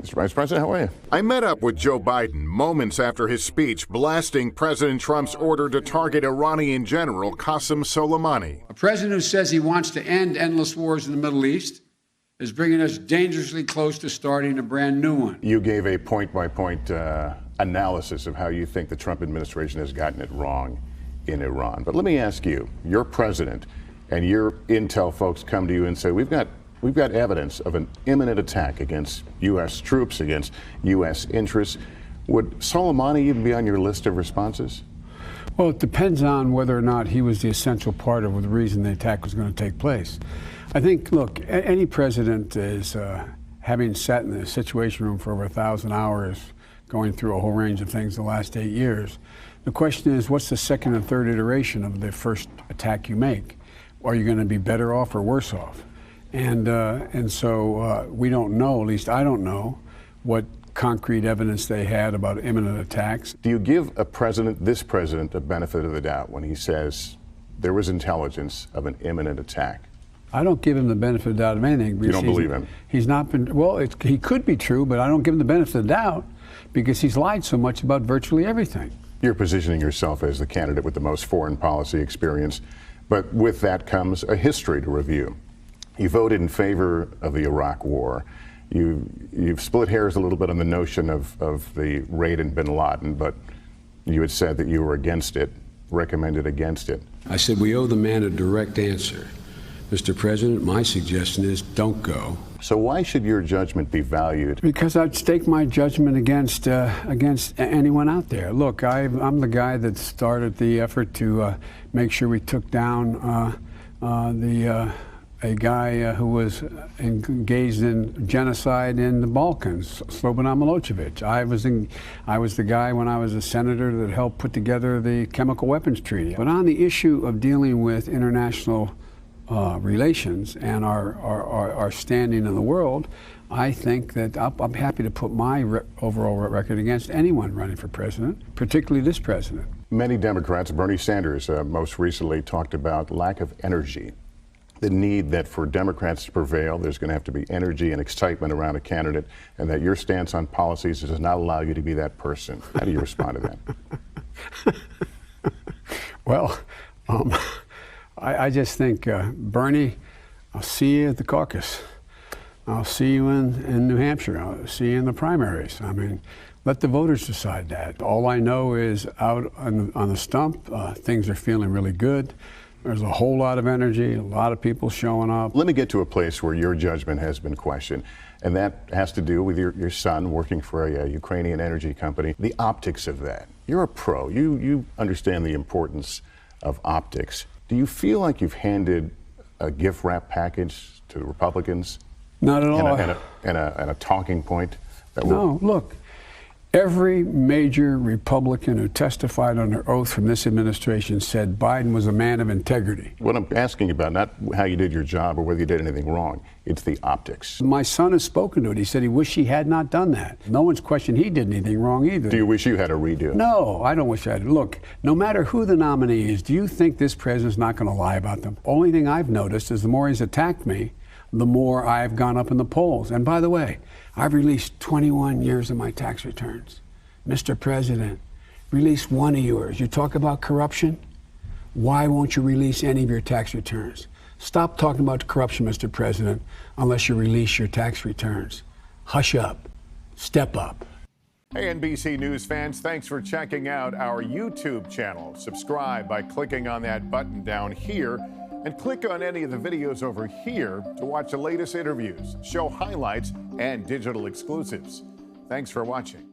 Mr. Vice President, how are you? I met up with Joe Biden moments after his speech blasting President Trump's order to target Iranian General Qasem Soleimani. A president who says he wants to end endless wars in the Middle East is bringing us dangerously close to starting a brand new one. You gave a point-by-point analysis of how you think the Trump administration has gotten it wrong in Iran. But let me ask you, you're president, and your intel folks come to you and say, we've got evidence of an imminent attack against U.S. troops, against U.S. interests. Would Soleimani even be on your list of responses? Well, it depends on whether or not he was the essential part of the reason the attack was going to take place. I think, look, any president is, having sat in the Situation Room for over 1,000 hours, going through a whole range of things the last 8 years. The question is, what's the second and third iteration of the first attack you make? Are you going to be better off or worse off? And so we don't know, at least I don't know, what concrete evidence they had about imminent attacks. Do you give this president, a benefit of the doubt when he says there was intelligence of an imminent attack? I don't give him the benefit of the doubt of anything. You don't believe him? He's not been, well, he could be true, but I don't give him the benefit of the doubt because he's lied so much about virtually everything. You're positioning yourself as the candidate with the most foreign policy experience, but with that comes a history to review. You voted in favor of the Iraq War. You've split hairs a little bit on the notion of the raid in bin Laden, but you had said that you were against it, recommended against it. I said we owe the man a direct answer. Mr. President, my suggestion is don't go. So why should your judgment be valued? Because I'd stake my judgment against anyone out there. Look, I'm the guy that started the effort to make sure we took down a guy who was engaged in genocide in the Balkans, Slobodan Milosevic. I was the guy when I was a senator that helped put together the chemical weapons treaty. But on the issue of dealing with international relations and our standing in the world, I think that I'm happy to put my overall record against anyone running for president, particularly this president. Many Democrats, Bernie Sanders most recently, talked about lack of energy. The need that for Democrats to prevail, there's going to have to be energy and excitement around a candidate, and that your stance on policies does not allow you to be that person. How do you respond to that? Well, I just think, Bernie, I'll see you at the caucus. I'll see you in New Hampshire. I'll see you in the primaries. I mean, let the voters decide that. All I know is out on the stump, things are feeling really good. There's a whole lot of energy, a lot of people showing up. Let me get to a place where your judgment has been questioned, and that has to do with your son working for a Ukrainian energy company. The optics of that. You're a pro. You understand the importance of optics. Do you feel like you've handed a gift wrap package to the Republicans? Not at all. And a talking point? No, look. Every major Republican who testified under oath from this administration said Biden was a man of integrity. What I'm asking about, not how you did your job or whether you did anything wrong, it's the optics. My son has spoken to it. He said he wished he had not done that. No one's questioned he did anything wrong either. Do you wish you had a redo? No, I don't wish I had. Look, no matter who the nominee is, do you think this president's not going to lie about them? Only thing I've noticed is the more he's attacked me, the more I've gone up in the polls. And by the way, I've released 21 years of my tax returns. Mr. President, release one of yours. You talk about corruption? Why won't you release any of your tax returns? Stop talking about corruption, Mr. President, unless you release your tax returns. Hush up. Step up. Hey, NBC News fans, thanks for checking out our YouTube channel. Subscribe by clicking on that button down here, and click on any of the videos over here to watch the latest interviews, show highlights, and digital exclusives. Thanks for watching.